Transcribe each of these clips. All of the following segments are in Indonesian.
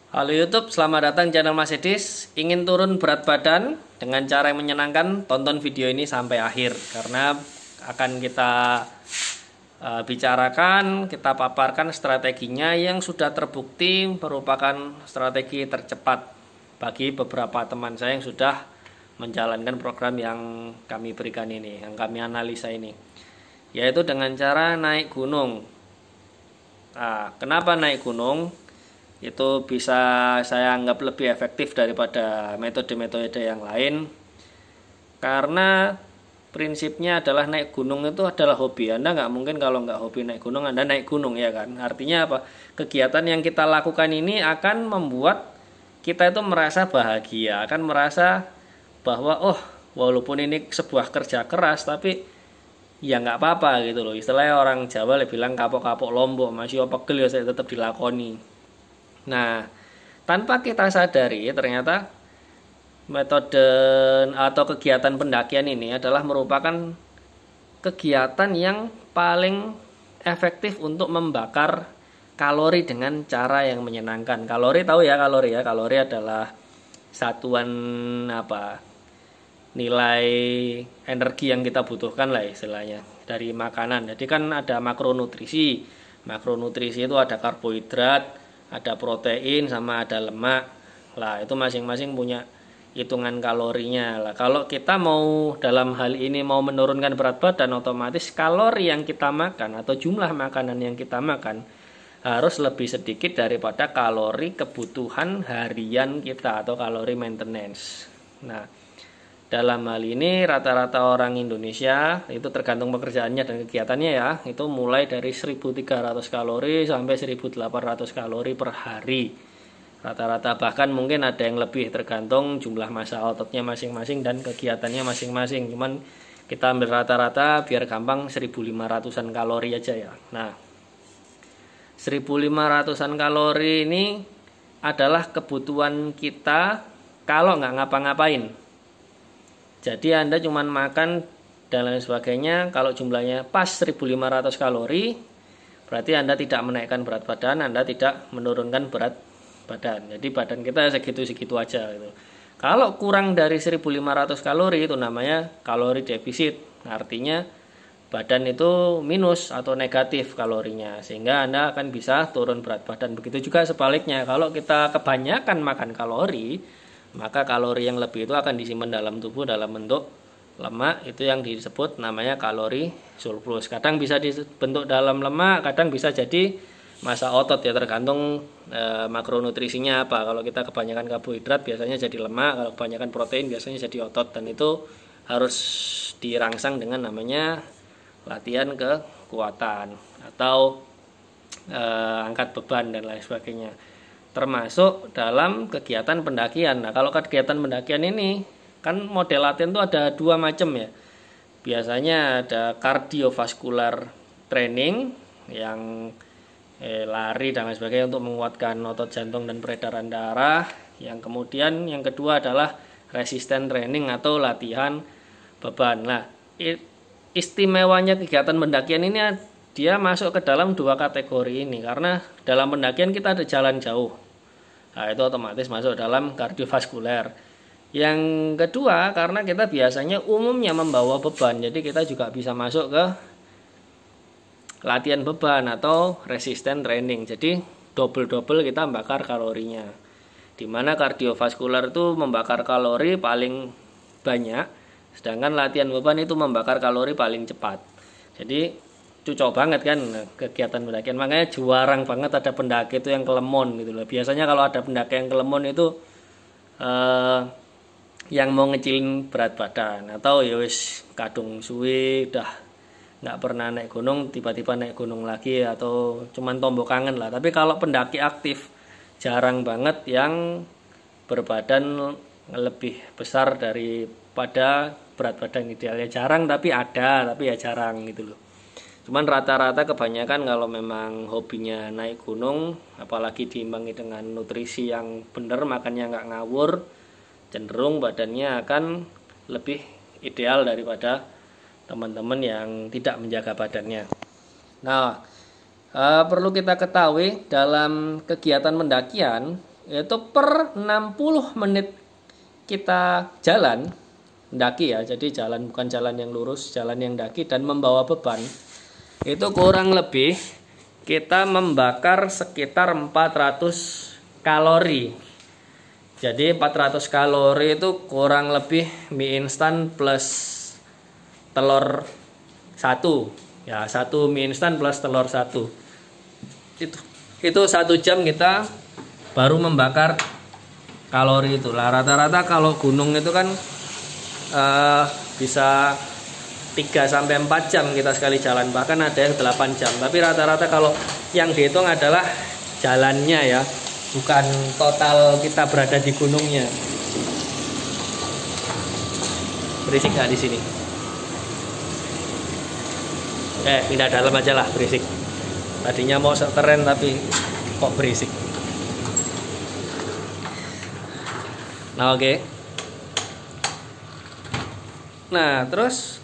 Halo YouTube, selamat datang channel Mas Edis. Ingin turun berat badan dengan cara yang menyenangkan? Tonton video ini sampai akhir karena akan kita bicarakan, kita paparkan strateginya yang sudah terbukti merupakan strategi tercepat bagi beberapa teman saya yang sudah menjalankan program yang kami berikan ini, yang kami analisa ini, yaitu dengan cara naik gunung. Nah, kenapa naik gunung? Itu bisa saya anggap lebih efektif daripada metode-metode yang lain, karena prinsipnya adalah naik gunung itu adalah hobi. Anda nggak mungkin kalau nggak hobi naik gunung Anda naik gunung, ya kan? Artinya apa? Kegiatan yang kita lakukan ini akan membuat kita itu merasa bahagia, akan merasa bahwa walaupun ini sebuah kerja keras tapi ya nggak apa-apa gitu loh. Istilahnya orang Jawa lebih bilang kapok-kapok lombok, masih pegel ya saya tetap dilakoni. Nah, tanpa kita sadari ternyata metode atau kegiatan pendakian ini adalah merupakan kegiatan yang paling efektif untuk membakar kalori dengan cara yang menyenangkan. Kalori tahu ya, kalori ya. Kalori adalah satuan nilai energi yang kita butuhkan lah istilahnya dari makanan. Jadi kan ada makronutrisi. Makronutrisi itu ada karbohidrat, ada protein, sama ada lemak. Lah itu masing-masing punya hitungan kalorinya. Lah kalau kita mau dalam hal ini mau menurunkan berat badan, otomatis kalori yang kita makan atau jumlah makanan yang kita makan harus lebih sedikit daripada kalori kebutuhan harian kita atau kalori maintenance. Nah, dalam hal ini rata-rata orang Indonesia itu tergantung pekerjaannya dan kegiatannya ya, itu mulai dari 1.300 kalori sampai 1.800 kalori per hari rata-rata, bahkan mungkin ada yang lebih tergantung jumlah massa ototnya masing-masing dan kegiatannya masing-masing. Cuman kita ambil rata-rata biar gampang, 1.500-an kalori aja ya. Nah, 1.500-an kalori ini adalah kebutuhan kita kalau nggak ngapa-ngapain. Jadi Anda cuma makan dan lain sebagainya, kalau jumlahnya pas 1.500 kalori, berarti Anda tidak menaikkan berat badan, Anda tidak menurunkan berat badan. Jadi badan kita segitu-segitu aja gitu. Kalau kurang dari 1.500 kalori itu namanya kalori defisit. Artinya badan itu minus atau negatif kalorinya, sehingga Anda akan bisa turun berat badan. Begitu juga sebaliknya, kalau kita kebanyakan makan kalori, maka kalori yang lebih itu akan disimpan dalam tubuh dalam bentuk lemak, itu yang disebut namanya kalori surplus. Kadang bisa dibentuk dalam lemak, kadang bisa jadi massa otot ya, tergantung makronutrisinya apa. Kalau kita kebanyakan karbohidrat biasanya jadi lemak, kalau kebanyakan protein biasanya jadi otot, dan itu harus dirangsang dengan namanya latihan kekuatan atau angkat beban dan lain sebagainya, termasuk dalam kegiatan pendakian. Nah, kalau kegiatan pendakian ini kan model latihan itu ada dua macam ya. Biasanya ada kardiovaskular training yang lari dan lain sebagainya untuk menguatkan otot jantung dan peredaran darah. Yang kemudian yang kedua adalah resistance training atau latihan beban. Nah, istimewanya kegiatan pendakian ini dia masuk ke dalam dua kategori ini karena dalam pendakian kita ada jalan jauh. Nah, itu otomatis masuk dalam kardiovaskuler. Yang kedua, karena kita biasanya umumnya membawa beban, jadi kita juga bisa masuk ke latihan beban atau resistance training. Jadi double-double kita membakar kalorinya. Dimana kardiovaskuler itu membakar kalori paling banyak, sedangkan latihan beban itu membakar kalori paling cepat. Jadi cocok banget kan kegiatan pendakian. Makanya jarang banget ada pendaki itu yang kelemon gitu loh. Biasanya kalau ada pendaki yang kelemon itu yang mau ngecilin berat badan, atau ya wis kadung suwi udah nggak pernah naik gunung, tiba-tiba naik gunung lagi, atau cuman tombok kangen lah. Tapi kalau pendaki aktif jarang banget yang berbadan lebih besar daripada berat badan idealnya. Jarang, tapi ada, tapi ya jarang gitu loh. Cuman rata-rata kebanyakan kalau memang hobinya naik gunung, apalagi diimbangi dengan nutrisi yang benar, makannya nggak ngawur, cenderung badannya akan lebih ideal daripada teman-teman yang tidak menjaga badannya. Nah, perlu kita ketahui dalam kegiatan pendakian yaitu per 60 menit kita jalan daki ya, jadi jalan bukan jalan yang lurus, jalan yang daki dan membawa beban, itu kurang lebih kita membakar sekitar 400 kalori. Jadi 400 kalori itu kurang lebih mie instan plus telur 1 ya, 1 mie instan plus telur 1. Itu 1 jam kita baru membakar kalori itu lah. Rata-rata kalau gunung itu kan bisa 3-4 jam kita sekali jalan, bahkan ada yang 8 jam. Tapi rata-rata kalau yang dihitung adalah jalannya ya, bukan total kita berada di gunungnya. Berisik nggak di sini? Pindah dalam aja lah, berisik. Tadinya mau sekeren tapi kok berisik. Nah, oke. Nah, terus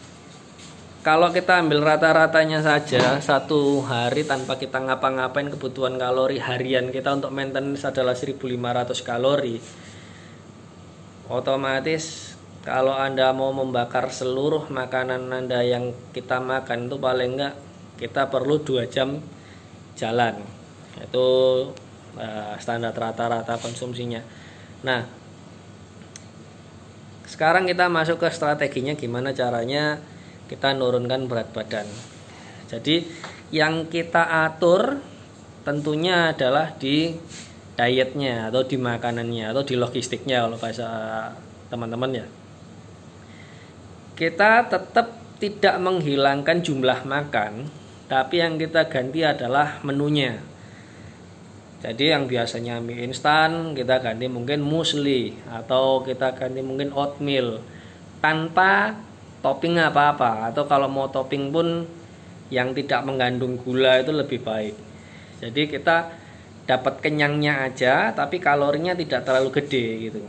kalau kita ambil rata-ratanya saja, 1 hari tanpa kita ngapa-ngapain, kebutuhan kalori harian kita untuk maintenance adalah 1500 kalori. Otomatis kalau Anda mau membakar seluruh makanan Anda yang kita makan itu paling enggak kita perlu 2 jam jalan. Itu standar rata-rata konsumsinya. Nah, sekarang kita masuk ke strateginya, gimana caranya kita nurunkan berat badan. Jadi yang kita atur tentunya adalah di dietnya atau di makanannya atau di logistiknya kalau bahasa teman-teman ya. Kita tetap tidak menghilangkan jumlah makan, tapi yang kita ganti adalah menunya. Jadi yang biasanya mie instan kita ganti mungkin muesli atau kita ganti mungkin oatmeal tanpa topping apa-apa, atau kalau mau topping pun yang tidak mengandung gula itu lebih baik. Jadi kita dapat kenyangnya aja tapi kalorinya tidak terlalu gede gitu.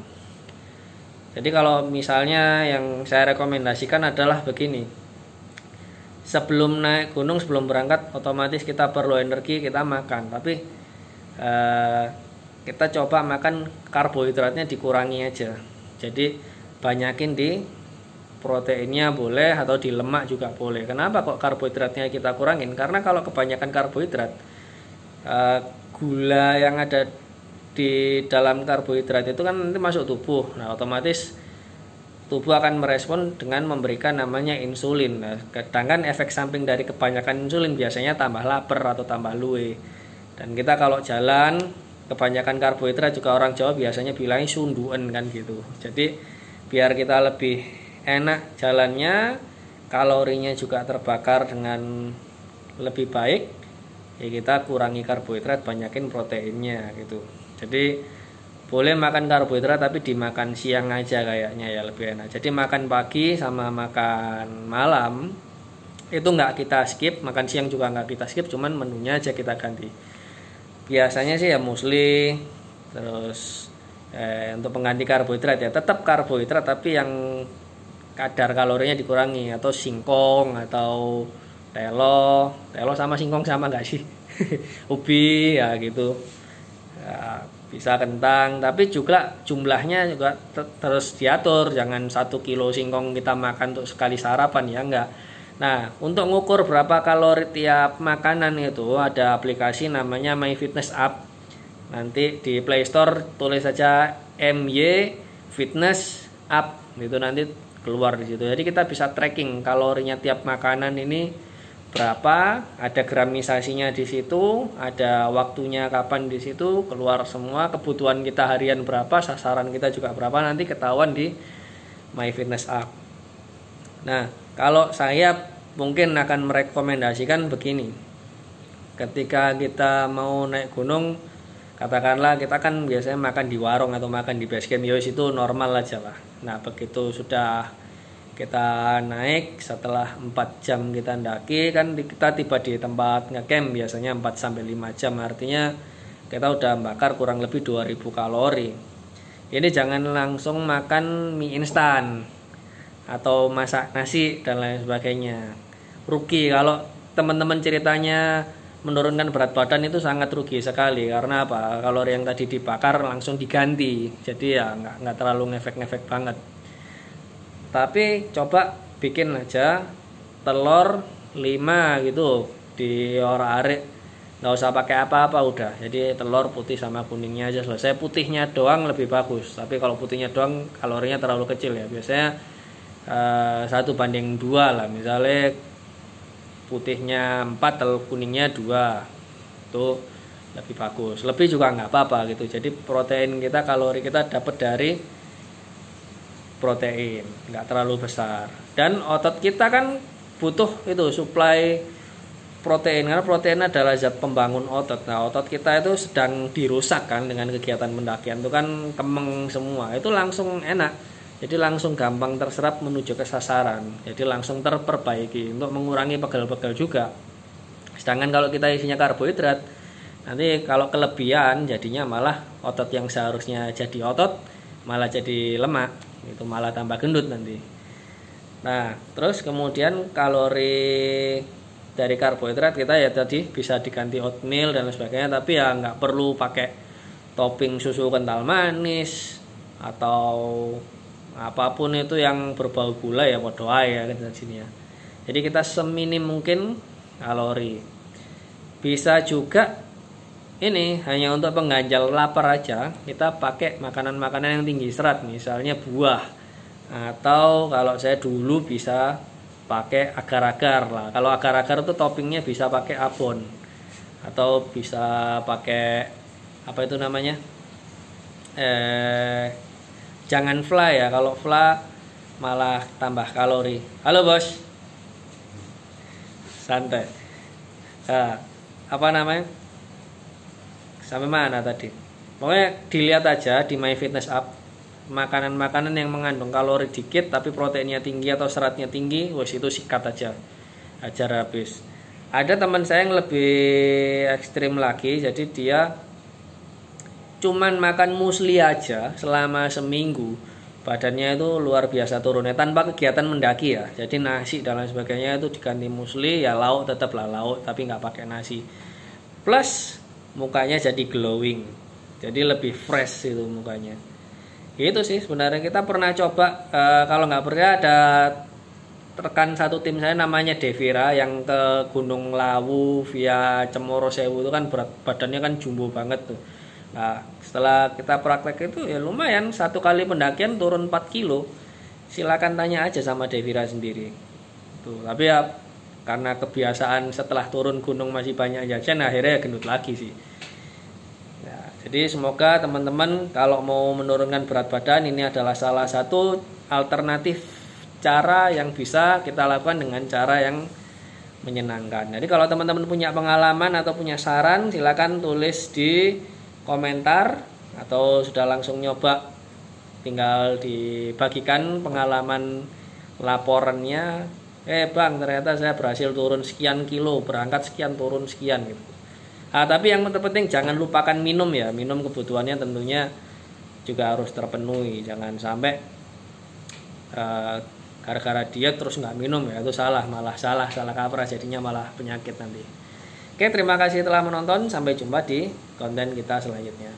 Jadi kalau misalnya yang saya rekomendasikan adalah begini. Sebelum naik gunung, sebelum berangkat otomatis kita perlu energi, kita makan, tapi kita coba makan karbohidratnya dikurangi aja. Jadi banyakin di proteinnya boleh atau di lemak juga boleh. Kenapa kok karbohidratnya kita kurangin? Karena kalau kebanyakan karbohidrat, gula yang ada di dalam karbohidrat itu kan nanti masuk tubuh. Nah, otomatis tubuh akan merespon dengan memberikan namanya insulin. Nah, sedangkan efek samping dari kebanyakan insulin biasanya tambah lapar atau tambah luwe. Dan kita kalau jalan kebanyakan karbohidrat juga orang Jawa biasanya bilangnya sunduan kan gitu. Jadi biar kita lebih enak jalannya, kalorinya juga terbakar dengan lebih baik, ya kita kurangi karbohidrat, banyakin proteinnya gitu. Jadi boleh makan karbohidrat tapi dimakan siang aja kayaknya ya lebih enak. Jadi makan pagi sama makan malam itu nggak kita skip, makan siang juga nggak kita skip, cuman menunya aja kita ganti. Biasanya sih ya muesli, terus untuk pengganti karbohidrat ya tetap karbohidrat tapi yang kadar kalorinya dikurangi, atau singkong atau telo sama singkong sama nggak sih? Ubi ya gitu ya, bisa kentang, tapi juga jumlahnya juga terus diatur, jangan 1 kilo singkong kita makan untuk sekali sarapan ya enggak. Nah, untuk ngukur berapa kalori tiap makanan itu ada aplikasi namanya MyFitnessApp. Nanti di Play Store tulis saja MY Fitness App, itu nanti keluar di situ. Jadi kita bisa tracking kalorinya tiap makanan ini berapa, ada gramisasinya di situ, ada waktunya kapan di situ, keluar semua kebutuhan kita harian berapa, sasaran kita juga berapa, nanti ketahuan di MyFitnessApp. Nah, kalau saya mungkin akan merekomendasikan begini. Ketika kita mau naik gunung, katakanlah kita kan biasanya makan di warung atau makan di base camp, yos itu normal aja lah. Nah, begitu sudah kita naik, setelah 4 jam kita ndaki kan kita tiba di tempat ngecamp biasanya 4-5 jam, artinya kita udah bakar kurang lebih 2000 kalori. Ini jangan langsung makan mie instan atau masak nasi dan lain sebagainya. Rugi kalau teman-teman ceritanya menurunkan berat badan itu sangat rugi sekali. Karena apa? Kalori yang tadi dibakar langsung diganti, jadi ya nggak terlalu ngefek-ngefek banget. Tapi coba bikin aja telur 5 gitu di ora-arik, nggak usah pakai apa-apa udah. Jadi telur putih sama kuningnya aja selesai. Putihnya doang lebih bagus, tapi kalau putihnya doang kalorinya terlalu kecil ya. Biasanya 1:2 lah, misalnya putihnya 4, telur kuningnya 2, itu lebih bagus. Lebih juga nggak apa-apa gitu. Jadi protein kita, kalori kita dapat dari protein, nggak terlalu besar. Dan otot kita kan butuh itu suplai protein, karena protein adalah zat pembangun otot. Nah, otot kita itu sedang dirusak kan dengan kegiatan pendakian, itu kan kemeng semua, itu langsung enak, jadi langsung gampang terserap menuju ke sasaran, jadi langsung terperbaiki untuk mengurangi pegel-pegel juga. Sedangkan kalau kita isinya karbohidrat, nanti kalau kelebihan jadinya malah otot yang seharusnya jadi otot malah jadi lemak, itu malah tambah gendut nanti. Nah, terus kemudian kalori dari karbohidrat kita ya tadi bisa diganti oatmeal dan sebagainya, tapi ya nggak perlu pakai topping susu kental manis atau apapun itu yang berbau gula ya, podo ae ya kan sini ya. Jadi kita seminim mungkin kalori. Bisa juga ini hanya untuk pengganjal lapar aja, kita pakai makanan-makanan yang tinggi serat, misalnya buah. Atau kalau saya dulu bisa pakai agar-agar lah. Kalau agar-agar itu toppingnya bisa pakai abon, atau bisa pakai apa itu namanya, jangan fly ya. Kalau fly malah tambah kalori. Halo bos, santai. Nah, apa namanya, sampai mana tadi? Pokoknya dilihat aja di MyFitnessUp, makanan-makanan yang mengandung kalori dikit tapi proteinnya tinggi atau seratnya tinggi, wes itu sikat aja, ajar habis. Ada teman saya yang lebih ekstrim lagi, jadi dia cuman makan musli aja selama seminggu, badannya itu luar biasa turunnya tanpa kegiatan mendaki ya. Jadi nasi dan lain sebagainya itu diganti musli, ya lauk tetaplah lauk tapi nggak pakai nasi. Plus mukanya jadi glowing, jadi lebih fresh itu mukanya. Itu sih sebenarnya kita pernah coba, kalau nggak percaya ada rekan satu tim saya namanya Devira yang ke Gunung Lawu via Cemoro Sewu, itu kan berat badannya kan jumbo banget tuh. Nah, setelah kita praktek itu ya lumayan, satu kali pendakian turun 4 kilo. Silakan tanya aja sama Devira sendiri. Tuh, tapi ya karena kebiasaan setelah turun gunung masih banyak jajan, akhirnya ya gendut lagi sih. Jadi semoga teman-teman kalau mau menurunkan berat badan, ini adalah salah satu alternatif cara yang bisa kita lakukan dengan cara yang menyenangkan. Jadi kalau teman-teman punya pengalaman atau punya saran, silakan tulis di komentar, atau sudah langsung nyoba tinggal dibagikan pengalaman laporannya. Bang, ternyata saya berhasil turun sekian kilo, berangkat sekian turun sekian gitu. Tapi yang terpenting jangan lupakan minum ya. Minum kebutuhannya tentunya juga harus terpenuhi. Jangan sampai gara-gara diet terus nggak minum ya, itu salah, malah salah kaprah, jadinya malah penyakit nanti. Oke, terima kasih telah menonton. Sampai jumpa di konten kita selanjutnya.